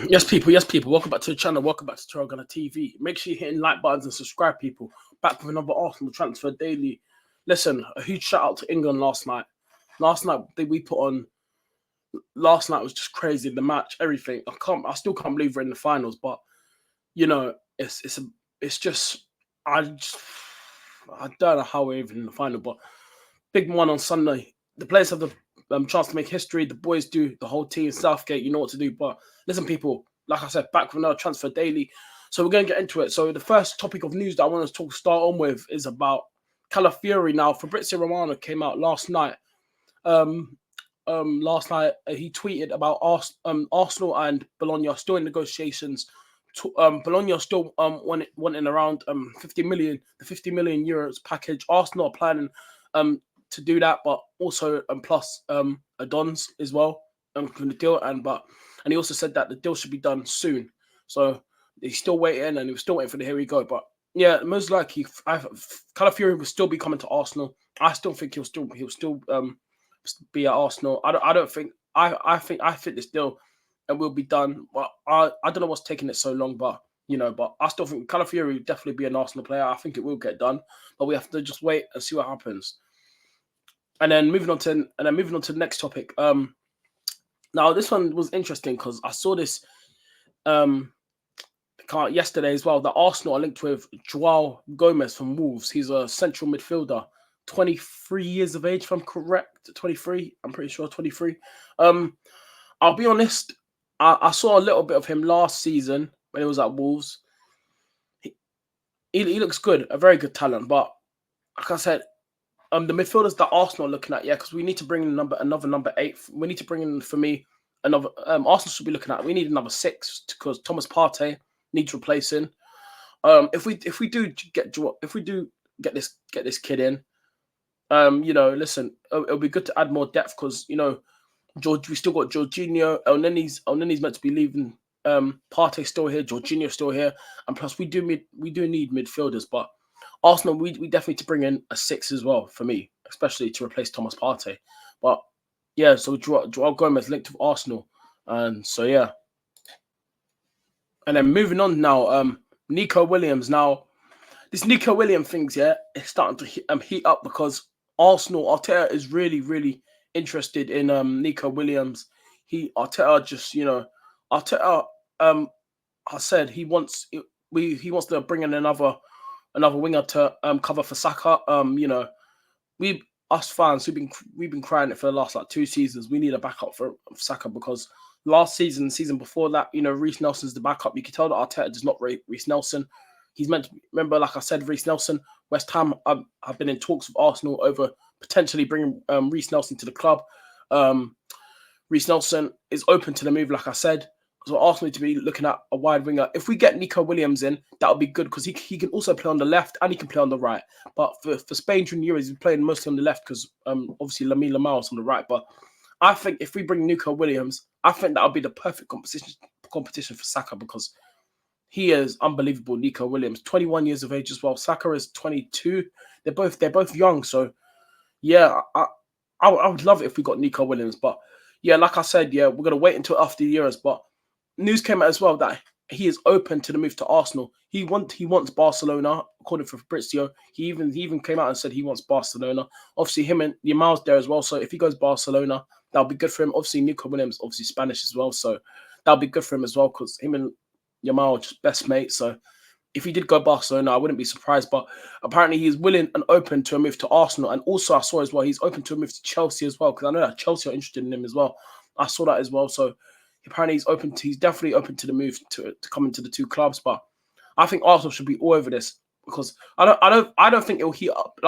Yes, people. Yes, people. Welcome back to the channel. Welcome back to Tarragona TV. Make sure you're hitting like buttons and subscribe, people. Back with another Arsenal transfer daily. Listen, a huge shout out to England last night. Last night we put on. Last night was just crazy. The match, everything. I still can't believe we're in the finals. But you know, it's just. I just. I don't know how we're even in the final, but big one on Sunday. The players have the chance to make history. The boys do. The whole team, Southgate, you know what to do. But listen, people, like I said, back with another transfer daily. So we're going to get into it. So the first topic of news that I want to start on with is about Calafiori. Now, Fabrizio Romano came out last night. He tweeted about Arsenal and Bologna are still in negotiations. Bologna are still wanting around 50 million, the 50 million euros package. Arsenal are planning to do that, but also plus Adons as well from the deal. And he also said that the deal should be done soon. So he's still waiting, and he was still waiting for the here we go. But yeah, most likely, Calafiori will still be coming to Arsenal. I still think he'll still be at Arsenal. I don't think I think this deal will be done. But I don't know what's taking it so long, but but I still think Calafiori will definitely be an Arsenal player. I think it will get done, but we have to just wait and see what happens. And then moving on to the next topic. Now this one was interesting because I saw this yesterday as well. That Arsenal are linked with Joao Gomez from Wolves. He's a central midfielder, 23 years of age, if I'm correct. 23, I'm pretty sure 23. I'll be honest. I saw a little bit of him last season when he was at Wolves. He looks good, a very good talent. But like I said, the midfielders that Arsenal are looking at, because we need to bring in another number 8. We need to bring in, for me, another. Arsenal should be looking at. We need another 6 because Thomas Partey needs replacing. If we do get this kid in, listen, it'll be good to add more depth because George, we still got Jorginho. El Nenny's meant to be leaving. Partey's still here. Jorginho's still here, and plus we do need midfielders, but Arsenal, we definitely need to bring in a 6 as well for me, especially to replace Thomas Partey. But yeah, so Joao Gomez linked with Arsenal, and so yeah. And then moving on now, Nico Williams. Now, this Nico Williams things, it's starting to heat up because Arteta is really, really interested in Nico Williams. Arteta I said he wants to bring in another winger to cover for Saka. Us fans we've been crying it for the last 2 seasons. We need a backup for Saka because last season before that, Reece Nelson's the backup. You can tell that Arteta does not rate Reece Nelson. He's meant to remember, like I said, Reece Nelson. West Ham have been in talks with Arsenal over potentially bringing Reece Nelson to the club. Reece Nelson is open to the move, like I said. So Arsenal need to be looking at a wide winger. If we get Nico Williams in, that would be good because he can also play on the left and he can play on the right. But for Spain during the Euros, he's playing mostly on the left because obviously Lamine Yamal is on the right. But I think if we bring Nico Williams, I think that would be the perfect competition for Saka because he is unbelievable. Nico Williams, 21 years of age as well. Saka is 22. They're both young. So yeah, I would love it if we got Nico Williams. But yeah, like I said, we're gonna wait until after the Euros. But news came out as well that he is open to the move to Arsenal. He wants Barcelona, according to Fabrizio. He even came out and said he wants Barcelona. Obviously, him and Yamal's there as well. So if he goes Barcelona, that'll be good for him. Obviously, Nico Williams, obviously Spanish as well. So that'll be good for him as well because him and Yamal are just best mates. So if he did go Barcelona, I wouldn't be surprised. But apparently, he's willing and open to a move to Arsenal. And also, I saw as well, he's open to a move to Chelsea as well because I know that Chelsea are interested in him as well. I saw that as well. So apparently, he's definitely open to the move to come into the 2 clubs. But I think Arsenal should be all over this because I don't think it'll heat up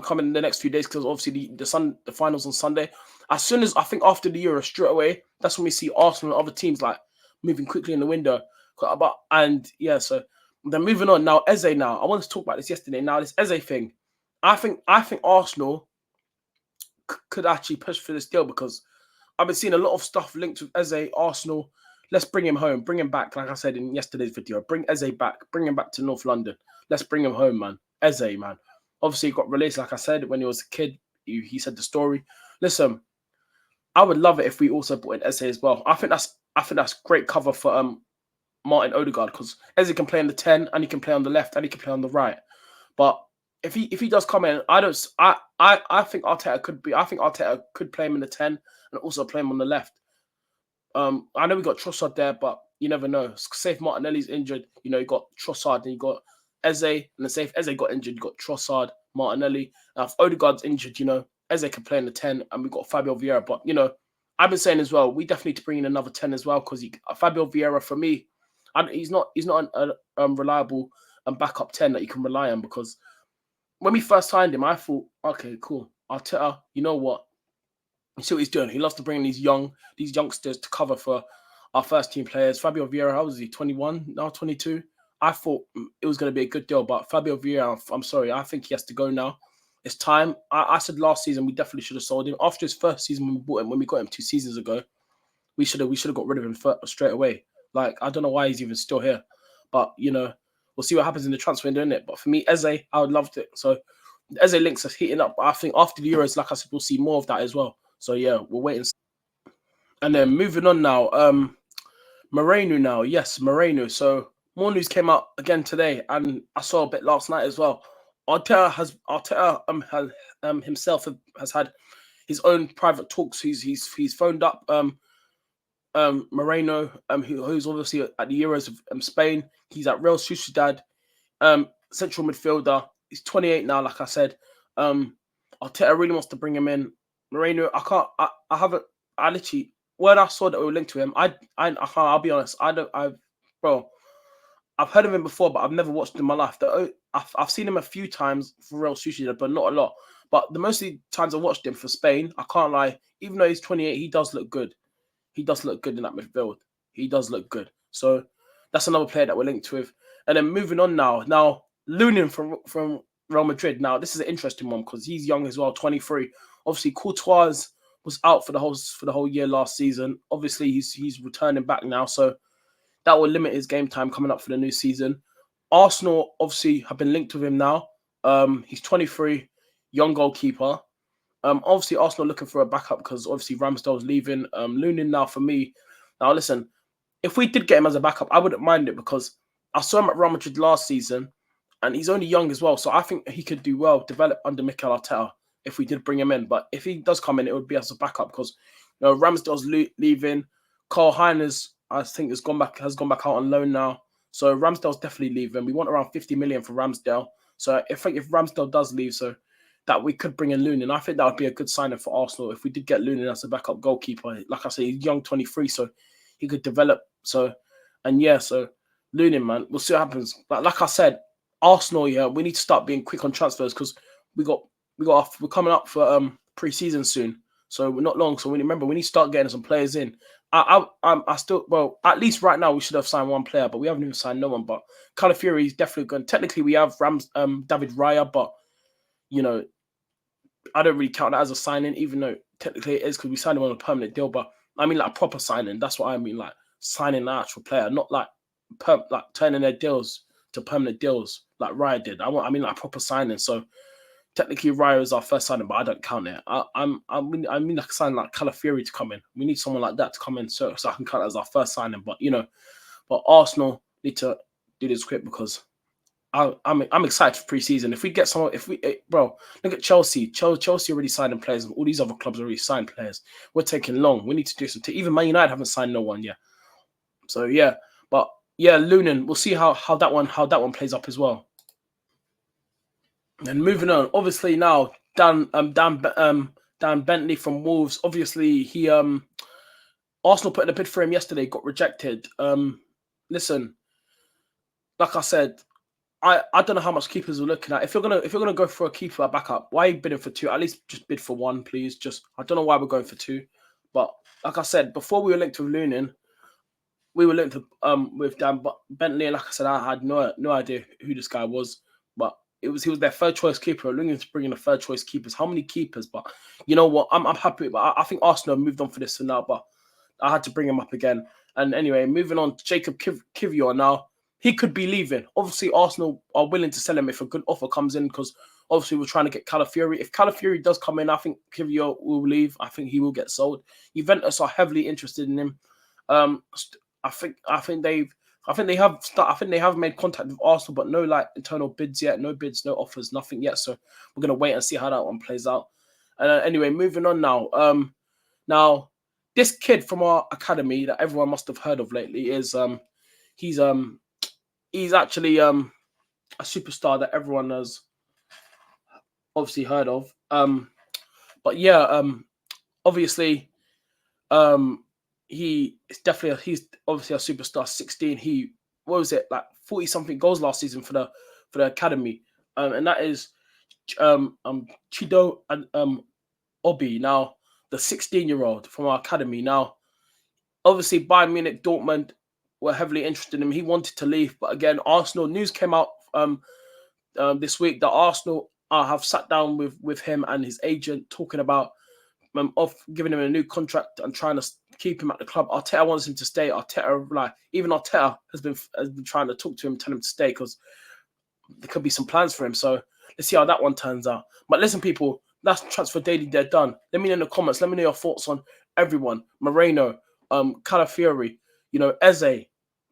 coming in the next few days because obviously the finals on Sunday. As soon as I think after the Euro straight away, that's when we see Arsenal and other teams moving quickly in the window. And yeah, so then moving on now, Eze. Now I wanted to talk about this yesterday. Now this Eze thing, I think Arsenal could actually push for this deal because I've been seeing a lot of stuff linked with Eze, Arsenal. Let's bring him home, bring him back. Like I said in yesterday's video, bring Eze back, bring him back to North London. Let's bring him home, man. Eze, man. Obviously, he got released, like I said, when he was a kid. He said the story. Listen, I would love it if we also brought in Eze as well. I think I think that's great cover for Martin Odegaard, because Eze can play on the 10 and he can play on the left and he can play on the right. But if he does come in, I think Arteta could play him in the 10 and also play him on the left. I know we got Trossard there, but you never know. Say if Martinelli's injured, you got Trossard and you got Eze, and then say if Eze got injured, you got Trossard, Martinelli. Now if Odegaard's injured, Eze can play in the 10 and we got Fabio Vieira. But I've been saying as well, we definitely need to bring in another 10 as well, because Fabio Vieira, for me, he's not an reliable backup 10 that you can rely on, because when we first signed him, I thought, okay, cool. Arteta, you know what? You see what he's doing. He loves to bring these youngsters to cover for our first team players. Fabio Vieira, how old is he? 21, now 22. I thought it was going to be a good deal, but Fabio Vieira, I'm sorry, I think he has to go now. It's time. I said last season we definitely should have sold him. After his first season when we got him 2 seasons ago, we should have got rid of him straight away. Like, I don't know why he's even still here, but we'll see what happens in the transfer window, innit? But for me, Eze, I would love it. So Eze links us heating up. I think after the Euros, like I said, we'll see more of that as well. So yeah, we'll wait and see. And then moving on now, Moreno now. Yes, Moreno. So more news came out again today, and I saw a bit last night as well. Arteta himself has had his own private talks. He's phoned up Moreno, who's obviously at the Euros of Spain. He's at Real Sociedad, central midfielder. He's 28 now, like I said. Arteta really wants to bring him in. Moreno, I literally, when I saw that we were linked to him, I'll be honest, I've heard of him before, but I've never watched him in my life. I've seen him a few times for Real Sociedad, but not a lot. But the mostly times I watched him for Spain, I can't lie, even though he's 28, he does look good. He does look good in that midfield. He does look good. So that's another player that we're linked with. And then moving on now. Now, Lunin from Real Madrid. Now, this is an interesting one because he's young as well, 23. Obviously, Courtois was out for the whole year last season. Obviously, he's returning back now, so that will limit his game time coming up for the new season. Arsenal obviously have been linked with him now. He's 23, young goalkeeper. Obviously, Arsenal looking for a backup because obviously Ramsdale's leaving. Lunin now for me. Now listen, if we did get him as a backup, I wouldn't mind it because I saw him at Real Madrid last season, and he's only young as well. So I think he could do well, develop under Mikel Arteta if we did bring him in. But if he does come in, it would be as a backup because Ramsdale's leaving. Karl Heinz, I think, has gone back out on loan now. So Ramsdale's definitely leaving. We want around 50 million for Ramsdale. So if Ramsdale does leave, so that we could bring in Lunin, I think that would be a good signing for Arsenal if we did get Lunin as a backup goalkeeper. Like I say, he's young, 23, so he could develop. So Lunin, man, we'll see what happens. Like I said, Arsenal, yeah, we need to start being quick on transfers because we're coming up for pre-season soon, so we're not long. So we need to start getting some players in. At least right now we should have signed one player, but we haven't even signed no one. But Calafiori is definitely good. Technically, we have David Raya, but I don't really count that as a signing, even though technically it is because we signed him on a permanent deal. But I mean, like a proper signing. That's what I mean, like signing an actual player, not like turning their deals to permanent deals like Raya did. I mean, like proper signing. So technically, Raya is our first signing, but I don't count it. I mean, like a signing like Calafiori to come in. We need someone like that to come in, so I can count it as our first signing. But but Arsenal need to do this quick because I'm excited for pre-season. If we get someone, look at Chelsea. Chelsea already signed players. All these other clubs already signed players. We're taking long. We need to do something. Even Man United haven't signed no one yet. So yeah, but yeah, Lunin. We'll see how that one plays up as well. And moving on, obviously now Dan Bentley from Wolves. Obviously he Arsenal put in a bid for him yesterday, got rejected. Listen, like I said, I don't know how much keepers we're looking at. If you're gonna go for a keeper a backup, why are you bidding for 2? At least just bid for 1, please. I don't know why we're going for 2, but like I said, before we were linked with Lunin, we were linked with Dan Bentley. Like I said, I had no idea who this guy was, but he was their third choice keeper. Looking to bring in a third choice keepers. How many keepers? But you know what? I'm happy. But I think Arsenal moved on for this for now. But I had to bring him up again. And anyway, moving on, Jacob Kivior now. He could be leaving. Obviously, Arsenal are willing to sell him if a good offer comes in because obviously we're trying to get Calafiori. If Calafiori does come in, I think Kivior will leave. I think he will get sold. Juventus are heavily interested in him. I think they have made contact with Arsenal, but no like internal bids yet. No bids, no offers, nothing yet. So we're gonna wait and see how that one plays out. And anyway, moving on now. Now this kid from our academy that everyone must have heard of lately is he's he's actually a superstar that everyone has obviously heard of. But yeah, obviously, he's obviously a superstar. 16. He what was it like 40 something goals last season for the academy, and that is Chido and Obi. Now the 16-year-old from our academy. Now obviously Bayern Munich, Dortmund were heavily interested in him. He wanted to leave, but again, Arsenal news came out this week that Arsenal have sat down with him and his agent talking about of giving him a new contract and trying to keep him at the club. Arteta wants him to stay. Even Arteta has been trying to talk to him, tell him to stay because there could be some plans for him. So let's see how that one turns out. But listen, people, that's Transfer Daily. They're done. Let me know in the comments. Let me know your thoughts on everyone. Moreno, Calafiori, Eze,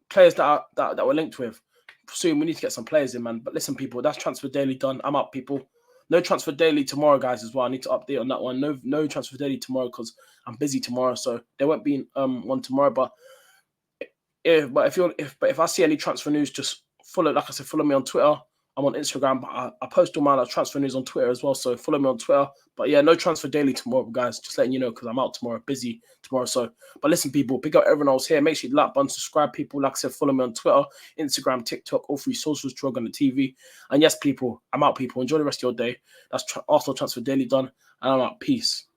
players that we're linked with. Soon we need to get some players in, man. But listen, people, that's Transfer Daily done. I'm up, people. No Transfer Daily tomorrow, guys, as well. I need to update on that one. No Transfer Daily tomorrow because I'm busy tomorrow, so there won't be one tomorrow. But if I see any transfer news, just follow. Like I said, follow me on Twitter. I'm on Instagram, but I post all my transfer news on Twitter as well. So follow me on Twitter. But yeah, no Transfer Daily tomorrow, guys. Just letting you know because I'm out tomorrow, busy tomorrow. So, but listen, people, big up everyone else here. Make sure you like button, subscribe, people. Like I said, follow me on Twitter, Instagram, TikTok, all three socials, Drug on the TV. And yes, people, I'm out, people. Enjoy the rest of your day. That's Arsenal Transfer Daily done, and I'm out. Peace.